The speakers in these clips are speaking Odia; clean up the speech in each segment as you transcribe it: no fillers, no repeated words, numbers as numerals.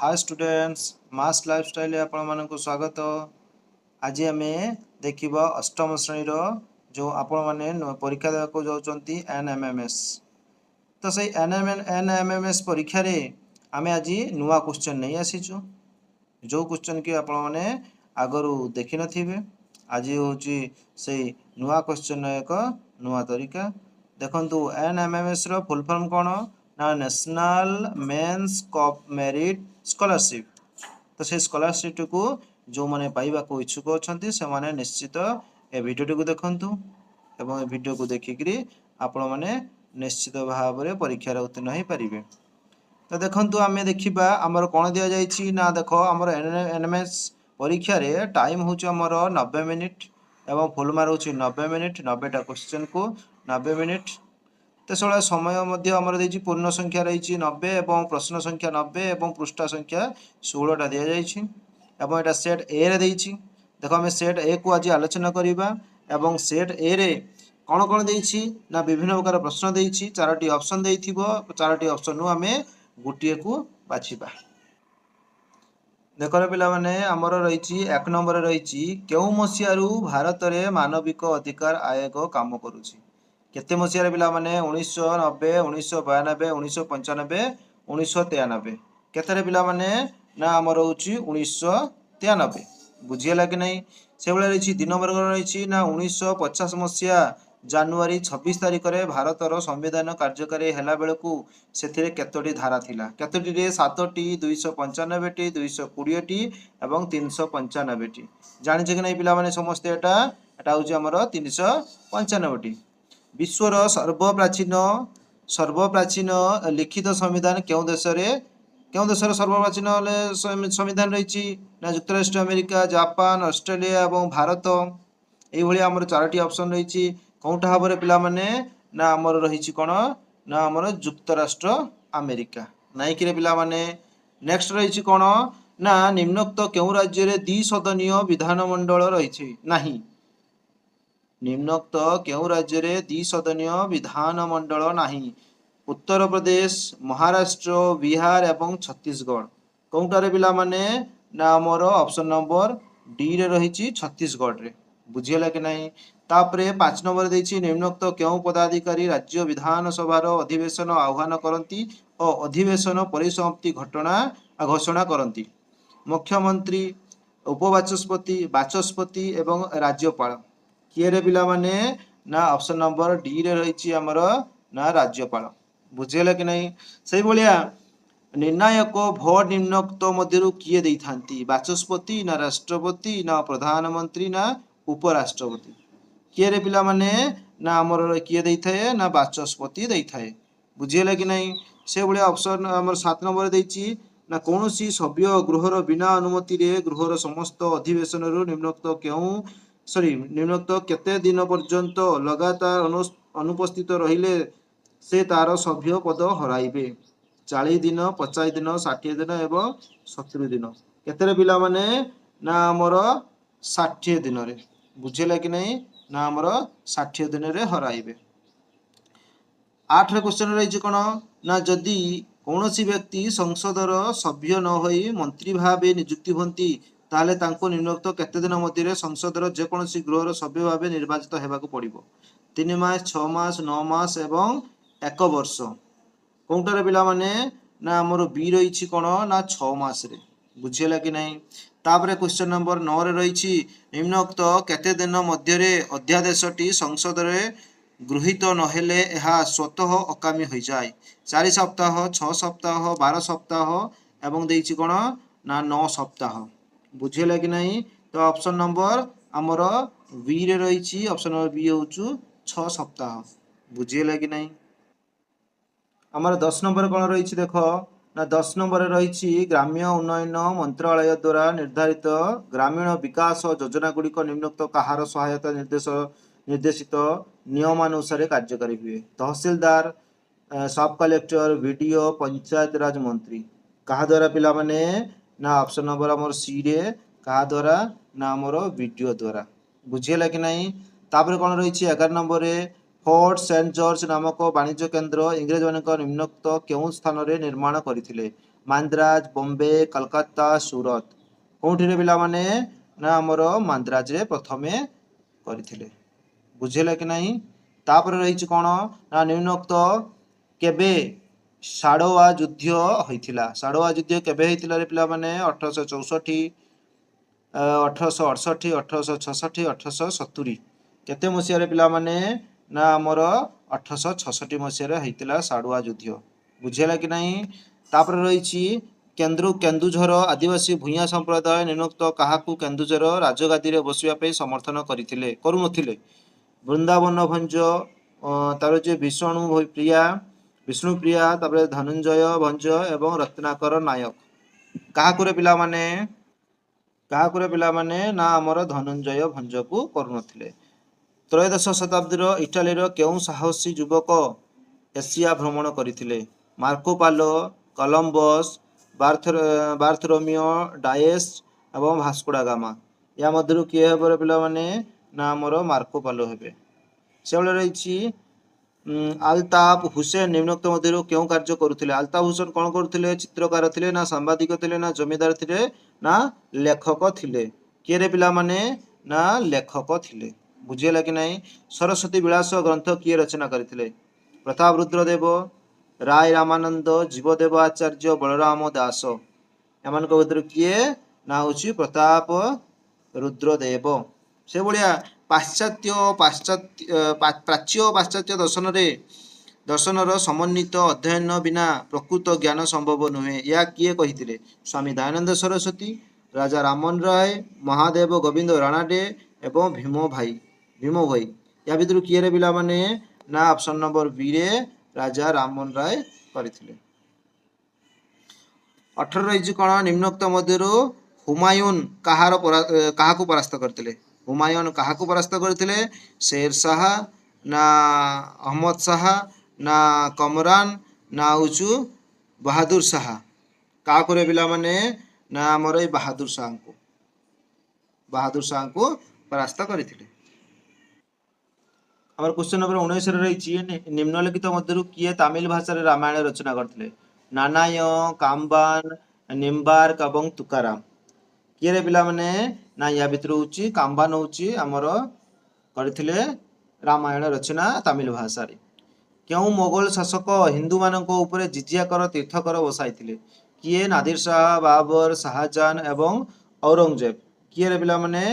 हाय स्टूडेंट्स मास लाइफस्टाइल आपण मानक स्वागत। आज आम देखा अष्टम श्रेणी जो आपण मैंने परीक्षा देवाक जाऊँगी NMMS। तो सही NMMS परीक्षा रे आम आज नुआ क्वेश्चन नहीं आसीचु जो क्वेश्चन की आपण मैंने आगरू देखि नथिबे। आज हूँ से नुआ क्वेश्चन एक नुआ तरीका देखंतु NMMS रो फुल फॉर्म कौन ना National Means cum Merit Scholarship. तो से स्कॉलरशिप को जो मैंने पाइबा को इच्छुक अच्छा से मैंने निश्चित ए वीडियो को देखंतु एवं ए वीडियो को देखिकी आपण मैंने निश्चित भाव में परीक्षार उत्तीर्ण हो पारे। तो देखंतु आम देखा आमर कौन दि जाइए ना देख आमर NMS परीक्षा रे टाइम हूँ आमर 90 मिनिट एवं फुल मार्क हूँ 90 मिनिट 90टा क्वेश्चन को 90 मिनिट। तो से समय आमर देती पूर्ण संख्या रही 90 एवं प्रश्न संख्या 90 एवं पृष्ठा संख्या 16टा दि जाइए एवं यहाँ सेट ए रे देती। देखो आम सेट ए को आज आलोचना करवा एवं सेट ए रे कौन कौन देती ना विभिन्न प्रकार प्रश्न देती 4टी ऑप्शन दे 4टी ऑप्शन नु आम गोटे को बाछिबा। देख पिला माने आमर रही 1 नंबर रही क्यों मसीहारू भारत में मानविक अधिकार आयोग काम करुछि केते मसीहार पिला माने 1990 1992 1995 1993 केते पिला माने ना आमर होची 1993 बुझीला कि नहीं। से भाई रही 2 नंबर रही ना 1950 मसीहा जानुआरी 26 तारिख में भारतर संविधान कार्यकारी हैला बेलू से केतोटी धारा थिला केतोटी रे 7टी 295टी 220टी एवं 395टी जानिछे कि नहीं पिला माने समस्त एटा हूँ आमर 395टी। विश्वर सर्वप्राचीन लिखित संविधान क्यों देशर सर्वप्राचीन संविधान रही ना युक्तराष्ट्र अमेरिका जापान ऑस्ट्रेलिया और भारत ये आमर 4टी ऑप्शन रही कौटा भाव में पिला माने ना आमर रही कौन ना आमर युक्तराष्ट्र अमेरिका नाई कि पिला माने। नेक्स्ट रही कौन ना निम्नोक्त क्यों राज्य में द्विसदनीय विधानमंडल रही नहीं निम्नोक्त क्यों राज्य में द्विसदनीय विधानमंडल नहीं उत्तर प्रदेश महाराष्ट्र बिहार एवं छत्तीसगढ़ कौटारे पिला माने ना आमर ऑप्शन नंबर डी रे रही छत्तीसगढ़ रे बुझीला कि नहीं। तापरे 5 नंबर देछि निम्नोक्त क्यों पदाधिकारी राज्य विधानसभार अधिवेशन आह्वान करती और अधिवेशन परिसमाप्ति घोषणा करती मुख्यमंत्री उपबाचस्पति बाचस्पति एवं राज्यपाल किए रे पिला माने ना ऑप्शन नंबर डी रे रही आमर ना राज्यपाल बुझेगा कि नहीं। से भाया निर्णायक भोट निम्नोक्त मध्य किए दे थांती बाचस्पति ना राष्ट्रपति ना प्रधानमंत्री ना उपराष्ट्रपति किए रे पिला माने ना आमर किए दे थाए ना बाचस्पति दे थाए बुझेगा कि नहीं। से भाया ऑप्शन आमर 7 नंबर देछि ना कौन सी सभ्य गृहर बिना अनुमति रे गृहर समस्त अधिवेशन निम्नोक्त क्यों निम्नोक्त केते दिन पर्यंत लगातार अनुपस्थित रहिले से तार सभ्य पद हराइबे 40 दिन 50 दिन 60 दिन एवं 70 दिन केते पिला माने ना आमर 60 दिन रे बुझेला कि नहीं ना आमर 60 दिन रे हराइबे। 8 क्वेश्चन रही कौन ना जदि कौन सी व्यक्ति संसदर सभ्य न होई मंत्री भाव नियुक्ति होती ताले तांको निम्नोक्त केते दिन मध्य संसदर जेकोसी गृहर सभ्य भाव निर्वाचित होगाक पड़ो 3 मास 6 मास 9 मास एवं 1 वर्ष कौटार पिला माने ना आमर बी रही कौन ना 6 मास रे बुझेगा कि नहीं। तापरे क्वेश्चन नंबर 9 रे रही निम्नोक्त केते दिन मध्य अध्यादेशटी संसद रे गृहीत नहेले यह स्वतः अकामी हो जाए 4 सप्ताह 6 सप्ताह 12 सप्ताह एवं देछि कौन ना 9 सप्ताह बुझेगा कि नहीं। तो ऑप्शन नंबर आमर बी रे रही ऑप्शन नंबर बी हूँ 6 सप्ताह बुझेगा कि नहीं। आमर 10 नंबर कौन रही देख ना 10 नंबर रही ग्राम्य उन्नयन मंत्रालय द्वारा निर्धारित ग्रामीण विकास योजना गुड़िक निम्नोक्त कहार सहायता निर्देशित नियमानुसार कार्यकारी हुए तहसीलदार सब कलेक्टर वीडीओ पंचायत राज मंत्री क्या द्वारा पिला माने ना ऑप्शन नंबर आमर सी रे क्या द्वारा ना आमर वीडीओ द्वारा बुझेगा कि नहीं। तापर कौन रही 11 नंबर फोर्ट सेंट जॉर्ज नामक वाणिज्य केन्द्र इंग्रेज मान निम्नोक्त क्यों स्थान में निर्माण करते ମାନ୍ଦ୍ରାଜ, ବମ୍ବେ, କଲକାତା, ସୁରତ। କୋଉଠିରେ ପିଲାମାନେ ନା ଆମର ମାନ୍ଦ୍ରାଜରେ ପ୍ରଥମେ କରିଥିଲେ। ବୁଝିଲେ କି ନାହିଁ? ତାପରେ ରହିଛି କ'ଣ ନା ନିମ୍ନୋକ୍ତ କେବେ ଶାଡ଼ୱା ଯୁଦ୍ଧ ହୋଇଥିଲା? ଶାଡ଼ୱା ଯୁଦ୍ଧ କେବେ ହେଇଥିଲା ରେ ପିଲାମାନେ? 1864, 1868, 1866, 1870। କେତେ ମସିହାରେ ପିଲାମାନେ ନା ଆମର 1866 ମସିହାରେ ହେଇଥିଲା ଶାଡ଼ୱା ଯୁଦ୍ଧ। ବୁଝିଲା କି ନାହିଁ? ତାପରେ ରହିଛି କେନ୍ଦୁଝର ଆଦିବାସୀ ଭୂୟାଁ ସମ୍ପ୍ରଦାୟ ନିମ୍ନୋକ୍ତ କାହାକୁ କେନ୍ଦୁଝର ରାଜଗାଦିରେ ବସିବା ପାଇଁ ସମର୍ଥନ କରୁନଥିଲେ? ବୃନ୍ଦାବନ ଭଞ୍ଜ, ତାପରେ ଯେ ବିଷ୍ଣୁପ୍ରିୟା, ତାପରେ ଧନଞ୍ଜୟ ଭଞ୍ଜ ଏବଂ ରତ୍ନାକର ନାୟକ। କାହାକୁରେ ପିଲାମାନେ ନା ଆମର ଧନଞ୍ଜୟ ଭଞ୍ଜକୁ କରୁନଥିଲେ। ତ୍ରୟୋଦଶ ଶତାବ୍ଦୀର ଇଟାଲୀର କେଉଁ ସାହସୀ ଯୁବକ ଏସିଆ ଭ୍ରମଣ କରିଥିଲେ? ମାର୍କୋପାଲୋ, କଲମ୍ବସ୍, ବାର୍ଥରୋମିଓ ଡାଏସ୍ ଏବଂ ଭାସ୍କୋ ଡା ଗାମା। ୟା ମଧ୍ୟରୁ କିଏ ହେବ ପିଲାମାନେ? ନା ଆମର ମାର୍କୋପାଲୋ ହେବେ। ସେଭଳି ରହିଛି ଆଲତାଫ ହୁସେନ ନିମ୍ନୋକ୍ତ ମଧ୍ୟରୁ କେଉଁ କାର୍ଯ୍ୟ କରୁଥିଲେ? ଆଲତାଫ ହୁସେନ କ'ଣ କରୁଥିଲେ? ଚିତ୍ରକାର ଥିଲେ, ନା ସାମ୍ବାଦିକ ଥିଲେ, ନା ଜମିଦାର ଥିଲେ, ନା ଲେଖକ ଥିଲେ? କିଏରେ ପିଲାମାନେ? ନା ଲେଖକ ଥିଲେ। ବୁଝିହେଲା କି ନାହିଁ? ସରସ୍ୱତୀ ବିଳାସ ଗ୍ରନ୍ଥ କିଏ ରଚନା କରିଥିଲେ? ପ୍ରତାପ ରୁଦ୍ର ଦେବ, ରାୟ ରାମାନନ୍ଦ, ଜୀବଦେବ ଆଚାର୍ଯ୍ୟ, ବଳରାମ ଦାସ। ଏମାନଙ୍କ ଭିତରୁ କିଏ? ନା ହେଉଛି ପ୍ରତାପ ରୁଦ୍ରଦେବ। ସେଭଳିଆ ପ୍ରାଚ୍ୟ ଓ ପାଶ୍ଚାତ୍ୟ ଦର୍ଶନର ସମନ୍ୱିତ ଅଧ୍ୟୟନ ବିନା ପ୍ରକୃତ ଜ୍ଞାନ ସମ୍ଭବ ନୁହେଁ। ଏହା କିଏ କହିଥିଲେ? ସ୍ୱାମୀ ଦୟାନନ୍ଦ ସରସ୍ୱତୀ, ରାଜା ରାମମୋହନ ରାୟ, ମହାଦେବ ଗୋବିନ୍ଦ ରାଣାଡେ ଏବଂ ଭୀମ ଭୋଇ। ୟା ଭିତରୁ କିଏରେ ପିଲାମାନେ? ନା ଅପସନ୍ ନମ୍ବର ବି ରେ ରାଜା ରାମମୋହନ ରାୟ କରିଥିଲେ। 18 ରହିଛି କ'ଣ? ନିମ୍ନୋକ୍ତ ମଧ୍ୟରୁ ହୁମାୟୁନ କାହାକୁ ପରାସ୍ତ କରିଥିଲେ? ହୁମାୟୁନ କାହାକୁ ପରାସ୍ତ କରିଥିଲେ? ଶେର ଶାହ, ନା ଅହମ୍ମଦ ଶାହ, ନା କମରାନ, ନା ହେଉଛୁ ବାହାଦୁର ଶାହ। କାହାକୁରେ ପିଲାମାନେ? ନା ଆମର ଏଇ ବାହାଦୁର ଶାହଙ୍କୁ ପରାସ୍ତ କରିଥିଲେ। ଆମର କ୍ୱେଶ୍ଚନ ନମ୍ବର 19 ରହିଛି ନିମ୍ନଲିଖିତ ମଧ୍ୟରୁ କିଏ ତାମିଲ ଭାଷାରେ ରାମାୟଣ ରଚନା କରିଥିଲେ? ନାନାୟ, କାମ୍ବାନ, ନିମ୍ବାର୍କ ଏବଂ ତୁକାରାମ। କିଏରେ ପିଲାମାନେ? ନା ୟା ଭିତରୁ ହେଉଛି କାମ୍ବାନ ହେଉଛି ଆମର କରିଥିଲେ ରାମାୟଣ ରଚନା ତାମିଲ ଭାଷାରେ। କେଉଁ ମୋଗଲ ଶାସକ ହିନ୍ଦୁମାନଙ୍କ ଉପରେ ଜିଜିୟା କର ତୀର୍ଥକର ବସାଇଥିଲେ? କିଏ? ନାଦିର ଶାହ, ବାବର, ଶାହାଜାହାନ ଏବଂ ଔରଙ୍ଗଜେବ। କିଏରେ ପିଲାମାନେ?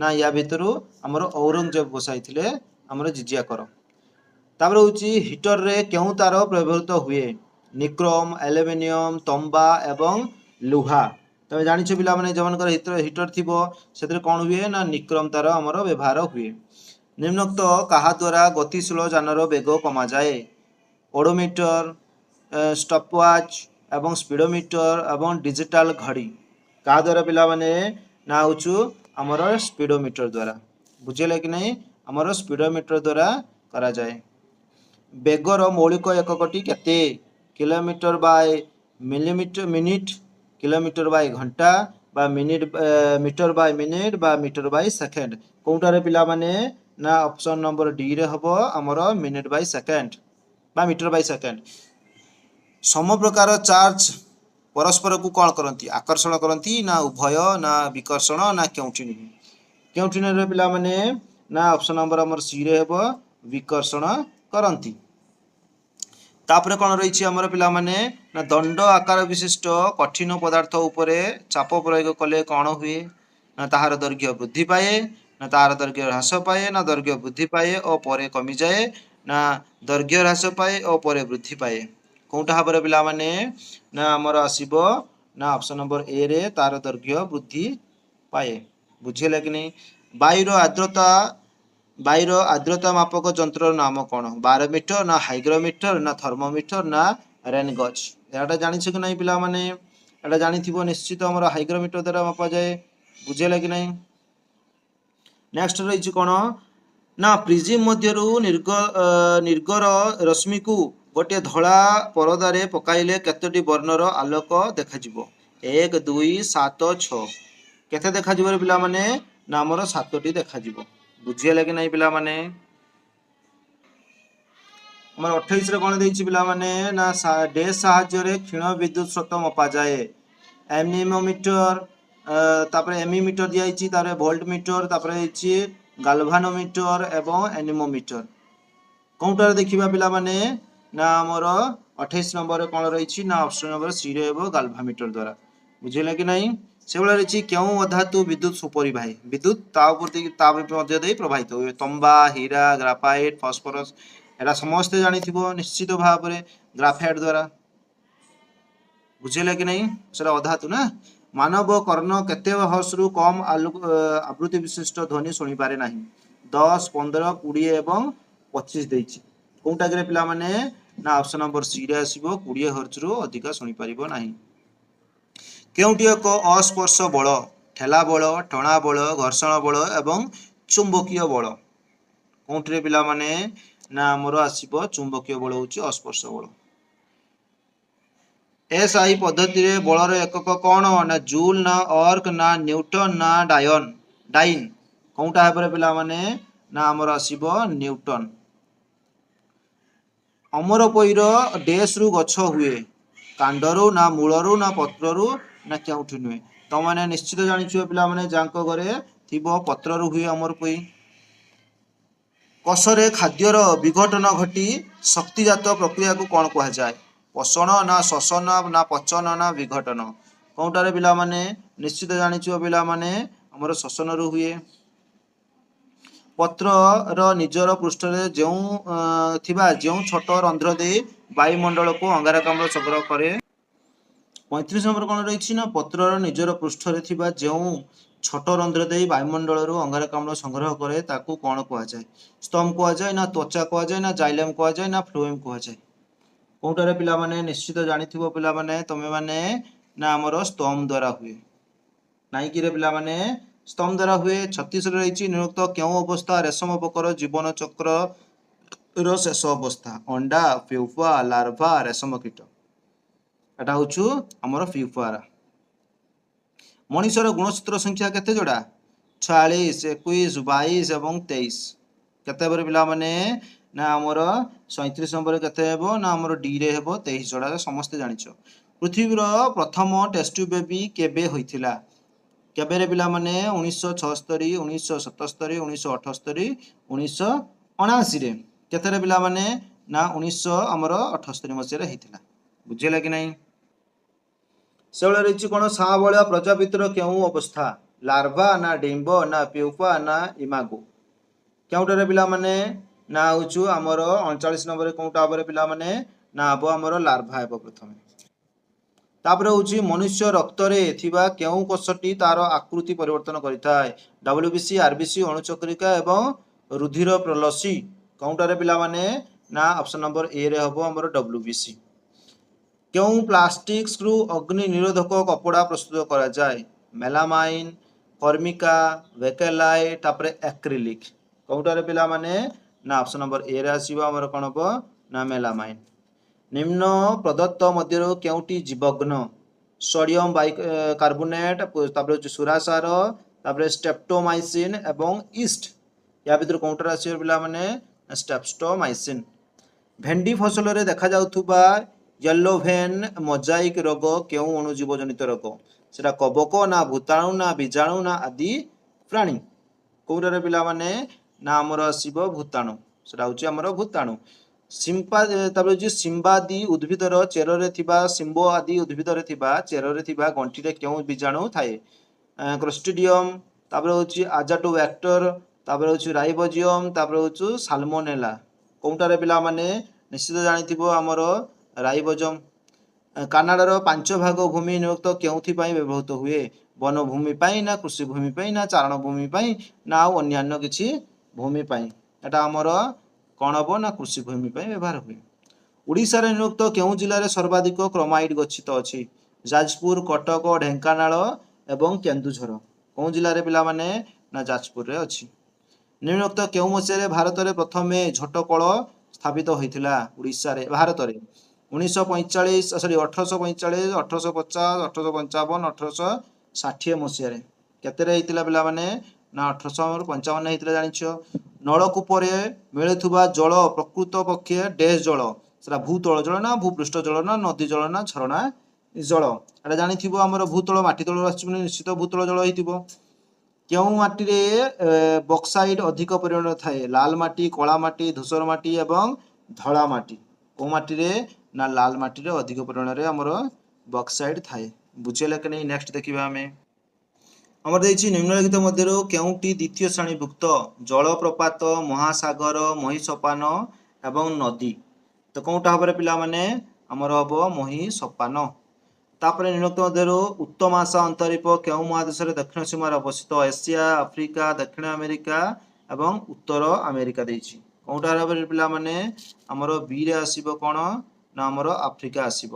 ନା ୟା ଭିତରୁ ଆମର ଔରଙ୍ଗଜେବ ବସାଇଥିଲେ ଆମର ଜିଜିୟା କର। ତାପରେ ହେଉଛି ହିଟରରେ କେଉଁ ତାର ବ୍ୟବହୃତ ହୁଏ? ନିକ୍ରୋମ, ଆଲୁମିନିୟମ, ତମ୍ବା ଏବଂ ଲୁହା। ତମେ ଜାଣିଛ ପିଲାମାନେ ଯେଉଁମାନଙ୍କର ହିଟର ଥିବ ସେଥିରେ କ'ଣ ହୁଏ? ନା ନିକ୍ରୋମ ତାର ଆମର ବ୍ୟବହାର ହୁଏ। ନିମ୍ନୋକ୍ତ କାହା ଦ୍ୱାରା ଗତିଶୀଳ ଯାନର ବେଗ କମାଯାଏ? ଓଡୋମିଟର, ଷ୍ଟପୱାଚ ଏବଂ ସ୍ପିଡୋମିଟର ଏବଂ ଡିଜିଟାଲ ଘଡ଼ି। କାହା ଦ୍ୱାରା ପିଲାମାନେ? ନା ହେଉଛୁ ଆମର ସ୍ପିଡୋମିଟର ଦ୍ୱାରା। ବୁଝିଲେ କି ନାହିଁ? ଆମର ସ୍ପିଡୋମିଟର ଦ୍ୱାରା କରାଯାଏ। ବେଗର ମୌଳିକ ଏକକଟି କେତେ? Kilometre Bai minute, kilometre Bai ଘଣ୍ଟା, ବା ମିଟର ବାଇ ମିନିଟ, ବା ମିଟର ବାଇ ସେକେଣ୍ଡ। କୋଉଟାରେ ପିଲାମାନେ? ନା ଅପସନ୍ ନମ୍ବର ଡି ରେ ହେବ ଆମର ମିନିଟ ବାଇ ସେକେଣ୍ଡ ବା ମିଟର ବାଇ ସେକେଣ୍ଡ। ସମପ୍ରକାର ଚାର୍ଜ ପରସ୍ପରକୁ କ'ଣ କରନ୍ତି? ଆକର୍ଷଣ କରନ୍ତି, ନା ଉଭୟ, ନା ବିକର୍ଷଣ, ନା କେଉଁଠି ନୁହେଁ? କେଉଁଠି ନୁହେଁ ପିଲାମାନେ? ନା ଅପସନ୍ ନମ୍ବର ଆମର ସି ରେ ହେବ ବିକର୍ଷଣ କରନ୍ତି। ତାପରେ କ'ଣ ରହିଛି ଆମର ପିଲାମାନେ? ନା ଦଣ୍ଡ ଆକାର ବିଶିଷ୍ଟ କଠିନ ପଦାର୍ଥ ଉପରେ ଚାପ ପ୍ରୟୋଗ କଲେ କ'ଣ ହୁଏ? ନା ତାହାର ଦୈର୍ଘ୍ୟ ବୃଦ୍ଧି ପାଏ, ନା ତାହାର ଦୈର୍ଘ୍ୟ ହ୍ରାସ ପାଏ, ନା ଦୈର୍ଘ୍ୟ ବୃଦ୍ଧି ପାଏ ଓ ପରେ କମିଯାଏ, ନା ଦୈର୍ଘ୍ୟ ହ୍ରାସ ପାଏ ଓ ପରେ ବୃଦ୍ଧି ପାଏ। କୋଉଟା ଭାବରେ ପିଲାମାନେ? ନା ଆମର ଆସିବ ନା ଅପସନ୍ ନମ୍ବର ଏ ରେ ତାର ଦୈର୍ଘ୍ୟ ବୃଦ୍ଧି ପାଏ। ବୁଝିହେଲା କି ନାହିଁ? ବାୟୁର ଆର୍ଦ୍ରତା ମାପକ ଯନ୍ତ୍ରର ନାମ କ'ଣ? ବାରୋମିଟର, ନା ହାଇଗ୍ରୋମିଟର, ନା ଥର୍ମୋମିଟର, ନା ରେନ୍ ଗଜ୍। ଏହାଟା ଜାଣିଛ କି ନାହିଁ ପିଲାମାନେ? ଏଟା ଜାଣିଥିବ ନିଶ୍ଚିତ ଆମର ହାଇଗ୍ରୋମିଟର ଦ୍ୱାରା ମାପାଯାଏ। ବୁଝିହେଲା କି ନାହିଁ? ନେକ୍ସଟ ରହିଛି କ'ଣ? ନା ପ୍ରିଜିମ୍ ମଧ୍ୟରୁ ନିର୍ଗର ରଶ୍ମିକୁ ଗୋଟିଏ ଧଳା ପରଦାରେ ପକାଇଲେ କେତୋଟି ବର୍ଣ୍ଣର ଆଲୋକ ଦେଖାଯିବ? 1, 2, 7, 6। କେତେ ଦେଖାଯିବ ପିଲାମାନେ? ନା ଆମର 7ଟି ଦେଖାଯିବ। ବୁଝିହେଲା କି ନାହିଁ ପିଲାମାନେ? ଆମର 28 ରେ କଣ ଦେଇଛି ପିଲାମାନେ ନା ଡେସ୍ ସାହାଯ୍ୟରେ କ୍ଷୀଣ ବିଦ୍ୟୁତ ସ୍ରୋତ ମପା ଯାଏ। ଏନିମୋମିଟର ତାପରେ ଏମିମିଟର ଦିଆଯାଇଛି, ତାପରେ ଭୋଲ୍ଟ ମିଟର, ତାପରେ ହେଇଛି ଗାଲଭାନୋମିଟର ଏବଂ ଏନିମୋମିଟର। କୋଉଟାରେ ଦେଖିବା ପିଲାମାନେ ନା ଆମର 28 ନମ୍ବରରେ କଣ ରହିଛି ନା ଅପସନ ନମ୍ବର ସି ରେ ହେବ ଗାଲଭାମିଟର ଦ୍ୱାରା। ବୁଝିଲେ କି ନାହିଁ? ସେଭଳିଆ ରହିଛି କେଉଁ ଅଧାତୁ ବିଦ୍ୟୁତ ସୁପରିବାହୀ, ବିଦ୍ୟୁତ ତା ମଧ୍ୟ ଦେଇ ପ୍ରବାହିତ ହୁଏ। ତମ୍ବା, ହୀରା, ଗ୍ରାଫାଇଟ, ଫସ୍ଫରସ ଏଟା ସମସ୍ତେ ଜାଣିଥିବ ନିଶ୍ଚିତ ଭାବରେ ଗ୍ରାଫାଇଟ ଦ୍ୱାରା। ବୁଝିଲେ କି ନାହିଁ? ସେଟା ଅଧାତୁ ନା। ମାନବ କର୍ଣ୍ଣ କେତେ ହର୍ଷରୁ କମ ଆବୃତ୍ତି ବିଶିଷ୍ଟ ଧ୍ୱନି ଶୁଣିପାରେ ନାହିଁ? 10, 15, 20 ଏବଂ 25 ଦେଇଛି। କୋଉଟାକରେ ପିଲାମାନେ ନା ଅପସନ ନମ୍ବର ସି ରେ ଆସିବ 20 ହର୍ଜରୁ ଅଧିକା ଶୁଣିପାରିବ ନାହିଁ। କେଉଁଠି ଏକ ଅସ୍ପର୍ଶ ବଳ, ଠେଲା ବଳ, ଟଣା ବଳ, ଘର୍ଷଣ ବଳ ଏବଂ ଚୁମ୍ବକୀୟ ବଳ? କୋଉଠିରେ ପିଲାମାନେ ନା ଆମର ଆସିବ ଚୁମ୍ବକୀୟ ବଳ ହେଉଛି ଅସ୍ପର୍ଶ ବଳ। ଏସ୍ଆଇ ପଦ୍ଧତିରେ ବଳର ଏକକ କଣ? ନା ଜୁଲ, ନା ଅର୍କ, ନା ନ୍ୟୁଟନ, ନା ଡାଇନ୍? କୋଉଟା ହେବରେ ପିଲାମାନେ ନା ଆମର ଆସିବ ନ୍ୟୁଟନ। ଅମର ପଇର ଡେସ୍ ରୁ ଗଛ ହୁଏ? କାଣ୍ଡରୁ, ନା ମୂଳରୁ, ନା ପତ୍ରରୁ, ନା କେଉଁଠି ନୁହେଁ? ତମାନେ ନିଶ୍ଚିତ ଜାଣିଥିବ ପିଲାମାନେ ଯାଙ୍କ ଘରେ ଥିବ ପତ୍ରରୁ ହୁଏ ଅମର ପଇ। କୋଷରେ ଖାଦ୍ୟର ବିଘଟନ ଘଟି ଶକ୍ତିଜାତ ପ୍ରକ୍ରିୟାକୁ କଣ କୁହାଯାଏ? ପୋଷଣ, ନା ଶ୍ୱସନ, ନା ପଚନ, ନା ବିଘଟନ? କୋଉଟାରେ ପିଲାମାନେ ନିଶ୍ଚିତ ଜାଣିଥିବ ପିଲାମାନେ ଆମର ଶ୍ୱସନରୁ ହୁଏ। ପତ୍ରର ନିଜର ପୃଷ୍ଠରେ ଥିବା ଯେଉଁ ଛୋଟ ରନ୍ଧ୍ର ଦେଇ ବାୟୁମଣ୍ଡଳକୁ ଅଙ୍ଗାରକାମ୍ଳ ସଂଗ୍ରହ କରେ? 35 ନମ୍ବର କଣ ରହିଛି ନା ପତ୍ରର ନିଜର ପୃଷ୍ଠରେ ଥିବା ଯେଉଁ ଛୋଟ ରନ୍ଧ୍ର ଦେଇ ବାୟୁମଣ୍ଡଳରୁ ଅଙ୍ଗାରକାମ୍ଳ ସଂଗ୍ରହ କରେ ତାକୁ କଣ କୁହାଯାଏ? ସ୍ତମ୍ଭ କୁହାଯାଏ, ନା ତ୍ୱଚା କୁହାଯାଏ, ନା ଜାଇଲମ୍ କୁହାଯାଏ, ନା ଫ୍ଲୋଏମ୍ କୁହାଯାଏ? କୋଉଟାରେ ପିଲାମାନେ ନିଶ୍ଚିତ ଜାଣିଥିବ ପିଲାମାନେ ତମେମାନେ ନା ଆମର ସ୍ତମ୍ଭ ଦ୍ୱାରା ହୁଏ। ନାଇକିରେ ପିଲାମାନେ ସ୍ତମ୍ଭ ଦ୍ୱାରା ହୁଏ। 36 ରେ ରହିଛି ନିରୁକ୍ତ କେଉଁ ଅବସ୍ଥା ରେଶମ ପୋକର ଜୀବନ ଚକ୍ରର ଶେଷ ଅବସ୍ଥା? ଅଣ୍ଡା, ପ୍ୟୁପା, ଲାର୍ଭା, ରେଶମ କୀଟ? ଏଟା ହଉଛି ଆମର ପ୍ୟୁପାରା। ମଣିଷର ଗୁଣସୂତ୍ର ସଂଖ୍ୟା କେତେ ଯୋଡ଼ା? 46, 21, 22 ଏବଂ 23। କେତେ ହେବରେ ପିଲାମାନେ ନା ଆମର 37 ନମ୍ବରରେ କେତେ ହେବ ନା ଆମର ଡି ରେ ହେବ 23 ଯୋଡ଼ା। ସମସ୍ତେ ଜାଣିଛ। ପୃଥିବୀର ପ୍ରଥମ ଟେଷ୍ଟ ଟ୍ୟୁବ୍ ବେବି କେବେ ହୋଇଥିଲା? କେବେରେ ପିଲାମାନେ 1976, 1977, 1978, 1979ରେ? କେତେରେ ପିଲାମାନେ ନା 1978 ମସିହାରେ ହେଇଥିଲା। ବୁଝିଲା କି ନାହିଁ? ସେଭଳିଆ ରହିଛି କଣ ସାଁବଳିଆ ପ୍ରଜାପତିର କେଉଁ ଅବସ୍ଥା? ଲାର୍ଭା, ନା ଡିମ୍ବ, ନା ପ୍ୟୁପା, ନା ଇମାଗୋ? କେଉଁଟାରେ ପିଲାମାନେ ନା ହଉଛୁ ଆମର 39 ନମ୍ବରରେ କୋଉଟା ହବରେ ପିଲାମାନେ ନା ହବ ଆମର ଲାର୍ଭା ହେବ ପ୍ରଥମେ। ତାପରେ ହଉଛି ମନୁଷ୍ୟ ରକ୍ତରେ ଥିବା କେଉଁ କୋଷଟି ତାର ଆକୃତି ପରିବର୍ତ୍ତନ କରିଥାଏ? WBC, RBC, ଅଣୁଚକ୍ରିକା ଏବଂ ରୁଧିର ପ୍ରଲସି? କେଉଁଟାରେ ପିଲାମାନେ ନା ଅପସନ ନମ୍ବର ଏ ରେ ହବ ଆମର WBC। କେଉଁ ପ୍ଲାଷ୍ଟିକ୍ସରୁ ଅଗ୍ନି ନିରୋଧକ କପଡ଼ା ପ୍ରସ୍ତୁତ କରାଯାଏ? ମେଲାମାଇନ୍, ଫର୍ମିକା, ଭେକେଲାଇଟ୍, ତାପରେ ଆକ୍ରିଲିକ୍? କୋଉଟାରେ ପିଲାମାନେ ନା ଅପସନ ନମ୍ବର ଏ ରେ ଆସିବ ଆମର କଣ ହବ ନା ମେଲାମାଇନ୍। ନିମ୍ନ ପ୍ରଦତ୍ତ ମଧ୍ୟରୁ କେଉଁଟି ଜୀବଘ୍ନ? ସୋଡ଼ିୟମ କାର୍ବୋନେଟ୍, ତାପରେ ହଉଛି ସୁରାସାର, ତାପରେ ଷ୍ଟ୍ରେପ୍ଟୋମାଇସିନ୍ ଏବଂ ଇଷ୍ଟ? ୟା ଭିତରୁ କୋଉଟାରେ ଆସିବ ପିଲାମାନେ ଷ୍ଟ୍ରେପ୍ଟୋମାଇସିନ୍। ଭେଣ୍ଡି ଫସଲରେ ଦେଖାଯାଉଥିବା ୟେଲୋ ଭେନ୍ ମୋଜାଇକ୍ ରୋଗ କେଉଁ ଅଣୁଜୀବ ଜନିତ ରୋଗ? ସେଟା କବକ, ନା ଭୂତାଣୁ, ନା ବୀଜାଣୁ, ନା ଆଦି ପ୍ରାଣୀ? କୋଉଟାରେ ପିଲାମାନେ ନା ଆମର ଆସିବ ଭୂତାଣୁ। ସେଟା ହଉଛି ଆମର ଭୂତାଣୁ। ତାପରେ ହଉଛି ସିମ୍ବାଦି ଉଦ୍ଭିଦର ଚେରରେ ଥିବା ଗଣ୍ଠିରେ କେଉଁ ବୀଜାଣୁ ଥାଏ? କ୍ଲୋଷ୍ଟ୍ରିଡିୟମ, ତାପରେ ହଉଛି ଆଜାଟୋବ୍ୟାକ୍ଟର, ତାପରେ ହଉଛି ରାଇବୋଜିୟମ, ତାପରେ ହଉଛି ସାଲମୋନେଲା? କୋଉଟାରେ ପିଲାମାନେ ନିଶ୍ଚିତ ଜାଣିଥିବ ଆମର ରାଇବୋଜମ। କାନାଡ଼ାର 5 ଭାଗ ଭୂମି ନିରୁକ୍ତ କେଉଁଥିପାଇଁ ବ୍ୟବହୃତ ହୁଏ? ବନଭୂମି ପାଇଁ, ନା କୃଷି ଭୂମି ପାଇଁ, ନା ଚାରଣ ଭୂମି ପାଇଁ, ନା ଆଉ ଅନ୍ୟାନ୍ୟ କିଛି ଭୂମି ପାଇଁ? ଏଟା ଆମର କଣ ହବ ନା କୃଷି ଭୂମି ପାଇଁ ବ୍ୟବହାର ହୁଏ। ଓଡ଼ିଶାରେ ନିରୁକ୍ତ କେଉଁ ଜିଲ୍ଲାରେ ସର୍ବାଧିକ କ୍ରୋମାଇଟ୍ ଗଚ୍ଛିତ ଅଛି? ଯାଜପୁର, କଟକ, ଢେଙ୍କାନାଳ ଏବଂ କେନ୍ଦୁଝର? କେଉଁ ଜିଲ୍ଲାରେ ପିଲାମାନେ ନା ଯାଜପୁରରେ ଅଛି। ନିମ୍ନୋକ୍ତ କେଉଁ ମସିହାରେ ଭାରତରେ ପ୍ରଥମେ ଝୋଟକଳ ସ୍ଥାପିତ ହୋଇଥିଲା? ଭାରତରେ 1845, 1850, 1855, 1860 ମସିହାରେ? କେତେରେ ହେଇଥିଲା ପିଲାମାନେ ନା 1855 ହେଇଥିଲା ଜାଣିଛ। ନଳକୂପରେ ମିଳୁଥିବା ଜଳ ପ୍ରକୃତ ପକ୍ଷେ ଡ୍ୟାସ୍ ଜଳ, ସେଟା ଭୂତଳ ଜଳ ନା ଭୂପୃଷ୍ଠ ଜଳ ନା ନଦୀ ଜଳ ନା ଝରଣା ଜଳ। ଏଟା ଜାଣିଥିବ ଆମର ଭୂତଳ ମାଟି ତଳରୁ ଆସିଛି ମାନେ ନିଶ୍ଚିତ ଭୂତଳ ଜଳ ହେଇଥିବ। କେଉଁ ମାଟିରେ ବକ୍ସାଇଟ୍ ଅଧିକ ପରିମାଣରେ ଥାଏ? ଲାଲ ମାଟି, କଳା ମାଟି, ଧୂସର ମାଟି ଏବଂ ଧଳା ମାଟି। କେଉଁ ମାଟିରେ? ନା ଲାଲ ମାଟିରେ ଅଧିକ ପରିମାଣରେ ଆମର ବକ୍ସାଇଟ୍ ଥାଏ। ବୁଝିହେଲା କି ନାହିଁ? ନେକ୍ସଟ ଦେଖିବା ଆମେ। ଆମର ଦେଇଛି ନିମ୍ନଲିଖିତ ମଧ୍ୟରୁ କେଉଁଟି ଦ୍ୱିତୀୟ ଶ୍ରେଣୀଭୁକ୍ତ? ଜଳପ୍ରପାତ, ମହାସାଗର, ମହୀସୋପାନ ଏବଂ ନଦୀ। ତ କେଉଁଟା ହବରେ ପିଲାମାନେ? ଆମର ହବ ମହୀସୋପାନ। ତାପରେ ନିମ୍ନଲିଖିତ ମଧ୍ୟରୁ ଉତ୍ତମାଂଶ ଅନ୍ତରୀପ କେଉଁ ମହାଦେଶରେ ଦକ୍ଷିଣ ସୀମାରେ ଅବସ୍ଥିତ? ଏସିଆ, ଆଫ୍ରିକା, ଦକ୍ଷିଣ ଆମେରିକା ଏବଂ ଉତ୍ତର ଆମେରିକା ଦେଇଛି। କେଉଁଟା ହବରେ ପିଲାମାନେ? ଆମର ବିରେ ଆସିବ କ'ଣ? ନା ଆମର ଆଫ୍ରିକା ଆସିବ।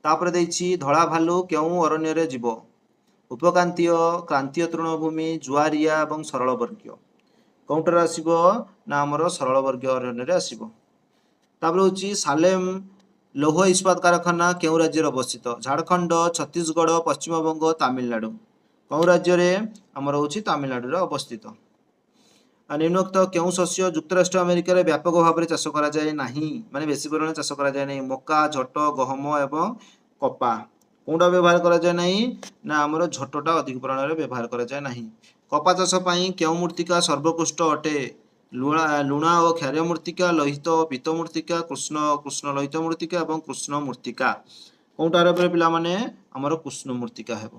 ତାପରେ ଦେଇଛି ଧଳା ଭାଲୁ କେଉଁ ଅରଣ୍ୟରେ ଯିବ? ଉପକ୍ରାନ୍ତୀୟ, କ୍ରାନ୍ତୀୟ ତୃଣଭୂମି, ଜୁଆରିଆ ଏବଂ ସରଳ ବର୍ଗୀୟ। କେଉଁଟାରେ ଆସିବ? ନା ଆମର ସରଳ ବର୍ଗୀୟ ଅରଣ୍ୟରେ ଆସିବ। ତାପରେ ହେଉଛି ସାଲେମ ଲୌହ ଇସ୍ପାତ କାରଖାନା କେଉଁ ରାଜ୍ୟରେ ଅବସ୍ଥିତ? ଝାଡ଼ଖଣ୍ଡ, ଛତିଶଗଡ଼, ପଶ୍ଚିମବଙ୍ଗ, ତାମିଲନାଡୁ। କେଉଁ ରାଜ୍ୟରେ? ଆମର ହେଉଛି ତାମିଲନାଡୁରେ ଅବସ୍ଥିତ। ନିମ୍ନୋକ୍ତ କେଉଁ ଶସ୍ୟ ଯୁକ୍ତରାଷ୍ଟ୍ର ଆମେରିକାରେ ବ୍ୟାପକ ଭାବରେ ଚାଷ କରାଯାଏ ନାହିଁ? ମାନେ ବେଶୀ ପରିମାଣରେ ଚାଷ କରାଯାଏ ନାହିଁ। ମକା, ଝୋଟ, ଗହମ ଏବଂ କପା। କେଉଁଟା ବ୍ୟବହାର କରାଯାଏ ନାହିଁ? ନା ଆମର ଝୋଟଟା ଅଧିକ ପରିମାଣରେ ବ୍ୟବହାର କରାଯାଏ ନାହିଁ। କପା ଚାଷ ପାଇଁ କେଉଁ ମୃତ୍ତିକା ସର୍ବୋତ୍କୃଷ୍ଟ ଅଟେ? ଲୁଣା ଓ କ୍ଷାରୀୟ ମୃତ୍ତିକା, ଲୋହିତ ଓ ପିତ ମୃତ୍ତିକା, କୃଷ୍ଣ ଲୋହିତ ମୃତ୍ତିକା ଏବଂ କୃଷ୍ଣ ମୃତ୍ତିକା। କେଉଁଟା ହେବ ପିଲାମାନେ? ଆମର କୃଷ୍ଣ ମୃତ୍ତିକା ହେବ।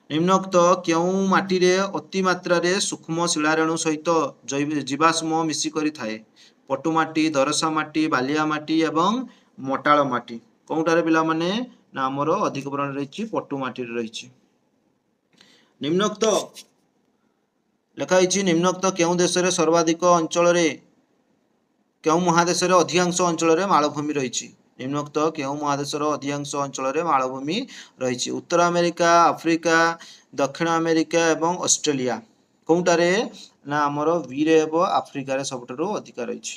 ନିମ୍ନୋକ୍ତ କେଉଁ ମାଟିରେ ଅତି ମାତ୍ରାରେ ସୂକ୍ଷ୍ମ ଶିଳାରେଣୁ ସହିତ ଜୀବାଶ୍ମ ମିଶିକରି ଥାଏ? ପଟୁ ମାଟି, ଦରସା ମାଟି, ବାଲିଆ ମାଟି ଏବଂ ମଟାଳ ମାଟି। କେଉଁଟାରେ ପିଲାମାନେ? ନା ଆମର ଅଧିକ ପରିମାଣରେ ରହିଛି ପଟୁ ମାଟିରେ ରହିଛି। ନିମ୍ନୋକ୍ତ ଲେଖା ହେଇଛି ନିମ୍ନୋକ୍ତ କେଉଁ ଦେଶରେ ସର୍ବାଧିକ ଅଞ୍ଚଳରେ କେଉଁ ମହାଦେଶରେ ଅଧିକାଂଶ ଅଞ୍ଚଳରେ ମାଳଭୂମି ରହିଛି? ନିମ୍ନୋକ୍ତ କେଉଁ ମହାଦେଶର ଅଧିକାଂଶ ଅଞ୍ଚଳରେ ମାଳଭୂମି ରହିଛି? ଉତ୍ତର ଆମେରିକା, ଆଫ୍ରିକା, ଦକ୍ଷିଣ ଆମେରିକା ଏବଂ ଅଷ୍ଟ୍ରେଲିଆ। କେଉଁଟାରେ? ନା ଆମର ବିରେ ହେବ ଆଫ୍ରିକାରେ ସବୁଠାରୁ ଅଧିକା ରହିଛି।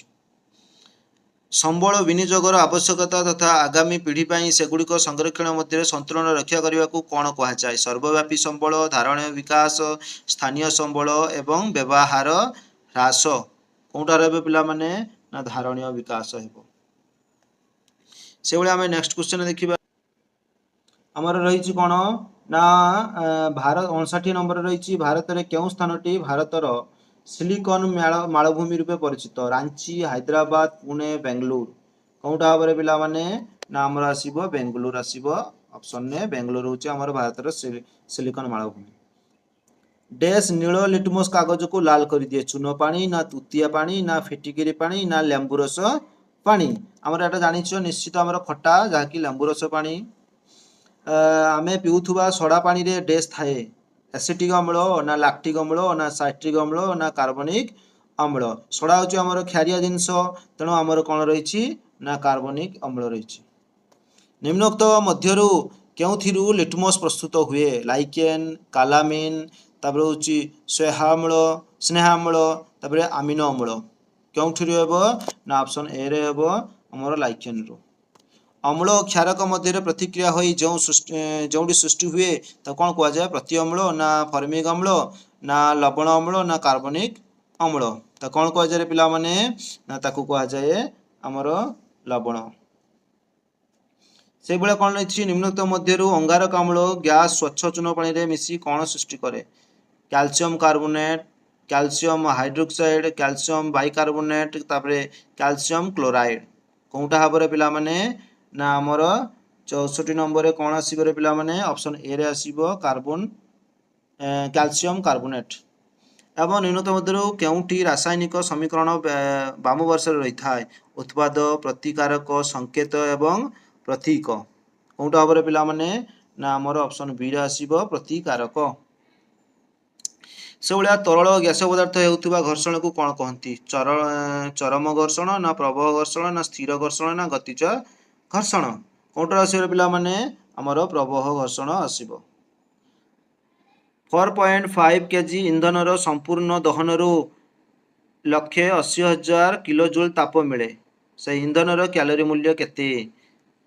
ସମ୍ବଳ ବିନିଯୋଗର ଆବଶ୍ୟକତା ତଥା ଆଗାମୀ ପିଢ଼ି ପାଇଁ ସେଗୁଡ଼ିକ ସଂରକ୍ଷଣ ମଧ୍ୟରେ ସନ୍ତୁଳନ ରକ୍ଷା କରିବାକୁ କ'ଣ କୁହାଯାଏ? ସର୍ବବ୍ୟାପୀ ସମ୍ବଳ, ଧାରଣୀୟ ବିକାଶ, ସ୍ଥାନୀୟ ସମ୍ବଳ ଏବଂ ବ୍ୟବହାର ହ୍ରାସ। କେଉଁଟାରେ ହେବ ପିଲାମାନେ? ନା ଧାରଣୀୟ ବିକାଶ ହେବ। ସେଭଳି ଆମେ ନେକ୍ସଟ କ୍ୱେଶ୍ଚନ ଦେଖିବା। ଆମର ରହିଛି କ'ଣ? ନା 59 ନମ୍ବର ରହିଛି ଭାରତରେ କେଉଁ ସ୍ଥାନଟି ଭାରତର ସିଲିକନ ମାଳଭୂମି ରୂପେ ପରିଚିତ? ରାଞ୍ଚି, ହାଇଦ୍ରାବାଦ, ପୁଣେ, ବେଙ୍ଗଲୁରୁ। କେଉଁଟା ଭାବରେ ପିଲାମାନେ? ନା ଆମର ଆସିବ ବେଙ୍ଗଲୁରୁ ଆସିବ। ଅପସନରେ ବେଙ୍ଗଲୁରୁ ହେଉଛି ଆମର ଭାରତର ସିଲିକନ ମାଳଭୂମି। ଡ୍ୟାସ୍ ନୀଳ ଲିଟମସ୍ କାଗଜକୁ ଲାଲ କରିଦିଏ? ଚୂନ ପାଣି, ନା ତୁତିଆ ପାଣି, ନା ଫିଟିକିରି ପାଣି, ନା ଲେମ୍ବୁ ରସ ପାଣି। ଆମର ଏଇଟା ଜାଣିଛ ନିଶ୍ଚିତ ଆମର ଖଟା, ଯାହାକି ଲେମ୍ବୁ ରସ ପାଣି। ଆମେ ପିଉଥିବା ସୋଡ଼ା ପାଣିରେ ଡ୍ୟାସ୍ ଥାଏ? ଏସିଟିକ୍ ଅମ୍ଳ, ନା ଲାକ୍ଟିକ୍ ଅମ୍ଳ, ନା ସାଇଟ୍ରିକ୍ ଅମ୍ଳ, ନା କାର୍ବୋନିକ୍ ଅମ୍ଳ। ସୋଡ଼ା ହେଉଛି ଆମର କ୍ଷାରିୟ ଜିନିଷ, ତେଣୁ ଆମର କ'ଣ ରହିଛି? ନା କାର୍ବୋନିକ୍ ଅମ୍ଳ ରହିଛି। ନିମ୍ନୋକ୍ତ ମଧ୍ୟରୁ କେଉଁଥିରୁ ଲିଟମସ୍ ପ୍ରସ୍ତୁତ ହୁଏ? ଲାଇକେନ୍, କାଲାମିନ୍, ତାପରେ ହେଉଛି ସ୍ନେହାମ୍ଳ, ତାପରେ ଆମିନୋ ଅମ୍ଳ। କେଉଁଥିରୁ ହେବ? ନା ଅପସନ୍ ଏ ରେ ହେବ ଆମର ଲାଇକେନ୍ରୁ। ଅମ୍ଳ ଓ କ୍ଷାରକ ମଧ୍ୟରେ ପ୍ରତିକ୍ରିୟା ହୋଇ ଯେଉଁଠି ସୃଷ୍ଟି ହୁଏ ତାକୁ କ'ଣ କୁହାଯାଏ? ପ୍ରତି ଅମ୍ଳ, ନା ଫର୍ମିକ୍ ଅମ୍ଳ, ନା ଲବଣ ଅମ୍ଳ, ନା କାର୍ବୋନିକ୍ ଅମ୍ଳ। ତାକୁ କ'ଣ କୁହାଯାଏ ପିଲାମାନେ? ନା ତାକୁ କୁହାଯାଏ ଆମର ଲବଣ। ସେଇଭଳିଆ କ'ଣ ରହିଛି? ନିମ୍ନୋକ୍ତ ମଧ୍ୟରୁ ଅଙ୍ଗାରକାମ୍ଳ ଗ୍ୟାସ୍ ସ୍ୱଚ୍ଛ ଚୂନ ପାଣିରେ ମିଶି କ'ଣ ସୃଷ୍ଟି କରେ? Calcium carbonate, calcium hydroxide, calcium bicarbonate, ତାପରେ କ୍ୟାଲସିୟମ କ୍ଲୋରାଇଡ୍। କେଉଁଟା ଭାବରେ ପିଲାମାନେ? ନା ଆମର 64 ନମ୍ବରରେ କ'ଣ ଆସିବ ପିଲାମାନେ? ଅପସନ୍ ଏ ରେ ଆସିବ କ୍ୟାଲସିୟମ କାର୍ବୋନେଟ୍। ଏବଂ ନିମ୍ନୋକ୍ତ ମଧ୍ୟରୁ କେଉଁଟି ରାସାୟନିକ ସମୀକରଣ ବାମ ବର୍ଷରେ ରହିଥାଏ? ଉତ୍ପାଦ, ପ୍ରତିକାରକ, ସଂକେତ ଏବଂ ପ୍ରତୀକ। କେଉଁଟା ଭାବରେ ପିଲାମାନେ? ନା ଆମର ଅପସନ୍ ବି ରେ ଆସିବ ପ୍ରତିକାରକ। ସେଭଳିଆ ତରଳ ଗ୍ୟାସ ପଦାର୍ଥ ହେଉଥିବା ଘର୍ଷଣକୁ କ'ଣ କହନ୍ତି? ଚରମ ଘର୍ଷଣ, ନା ପ୍ରବହ ଘର୍ଷଣ, ନା ସ୍ଥିର ଘର୍ଷଣ, ନା ଗତିଜ ଘର୍ଷଣ। କେଉଁଟା ଆସିବ ପିଲାମାନେ? ଆମର ପ୍ରବହ ଘର୍ଷଣ ଆସିବ। 4.5 କେଜି ଇନ୍ଧନର ସମ୍ପୂର୍ଣ୍ଣ ଦହନରୁ 1,80,000 କିଲୋଜୁଲ୍ ତାପ ମିଳେ। ସେହି ଇନ୍ଧନର କ୍ୟାଲୋରୀ ମୂଲ୍ୟ କେତେ?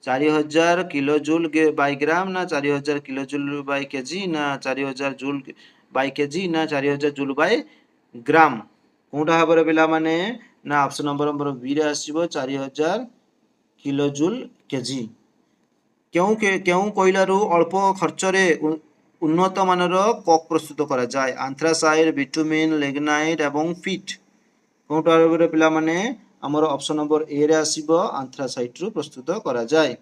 4,000 କିଲୋଜୁଲ୍ ବାଇ ଗ୍ରାମ, ନା 4,000 କିଲୋଜୁଲ୍ ବାଇ କେଜି, ନା 4,000 ଜୁଲ୍ ବାଇ କେଜି, ନା 4,000 ଜୁଲ୍ ବାଇ ଗ୍ରାମ। কোনটা হবে ପିଲାମାନେ ନା ଅପସନ ନମ୍ବର B ରେ ଆସିବ 4000 କିଲୋ ଜୁଲ କେଜି। କେଉଁ କୋଇଲାରୁ ଅଳ୍ପ ଖର୍ଚ୍ଚରେ ଉନ୍ନତ ମାନର କକ୍ ପ୍ରସ୍ତୁତ କରାଯାଏ? ଆନ୍ଥ୍ରାସାଇଟ୍, ବିଟୁମିନ୍, ଲିଗ୍ନାଇଟ୍ ଏବଂ ପିଟ୍। କୋଉଟା হবে ପିଲାମାନେ ଆମର ଅପସନ ନମ୍ବର A ରେ ଆସିବ ଆନ୍ଥ୍ରାସାଇଟ୍ ରୁ ପ୍ରସ୍ତୁତ କରାଯାଏ।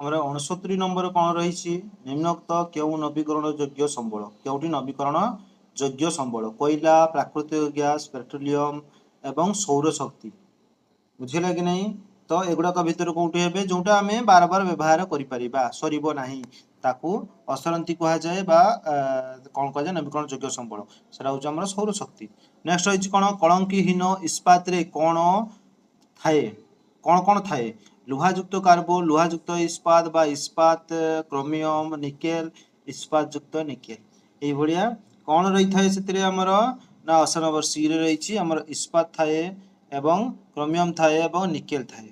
ଆମର 69 ନମ୍ବର କ'ଣ ରହିଛି? ନିମ୍ନୋକ୍ତ କେଉଁ ନବୀକରଣ ଯୋଗ୍ୟ ସମ୍ବଳ? କେଉଁଠି ନବୀକରଣ ଯୋଗ୍ୟ ସମ୍ବଳ? କୋଇଲା, ପ୍ରାକୃତିକ ଗ୍ୟାସ୍, ପେଟ୍ରୋଲିୟମ ଏବଂ ସୌରଶକ୍ତି। ବୁଝିଲେ କି ନାହିଁ? ତ ଏଗୁଡ଼ାକ ଭିତରୁ କୋଉଠି ହେବେ ଯୋଉଟା ଆମେ ବାର ବାର ବ୍ୟବହାର କରିପାରିବା, ସରିବ ନାହିଁ, ତାକୁ ଅସରନ୍ତି କୁହାଯାଏ ବା କ'ଣ କୁହାଯାଏ ନବୀକରଣ ଯୋଗ୍ୟ ସମ୍ବଳ। ସେଟା ହେଉଛି ଆମର ସୌରଶକ୍ତି। ନେକ୍ସଟ ରହିଛି କ'ଣ? କଳଙ୍କିହୀନ ଇସ୍ପାତରେ କ'ଣ ଥାଏ? କ'ଣ ଥାଏ? ଲୁହାଯୁକ୍ତ କାର୍ବୋନ, ଲୁହାଯୁକ୍ତ ଇସ୍ପାତ ବା ଇସ୍ପାତ, କ୍ରୋମିୟମ, ନିକେଲ, ଇସ୍ପାତ ଯୁକ୍ତ ନିକେଲ। ଏଇଭଳିଆ କ'ଣ ରହିଥାଏ ସେଥିରେ ଆମର ନା ଅପସନ ନମ୍ବର C ରେ ରହିଛି ଆମର ଇସ୍ପାତ ଥାଏ ଏବଂ କ୍ରୋମିୟମ ଥାଏ ଏବଂ ନିକେଲ ଥାଏ।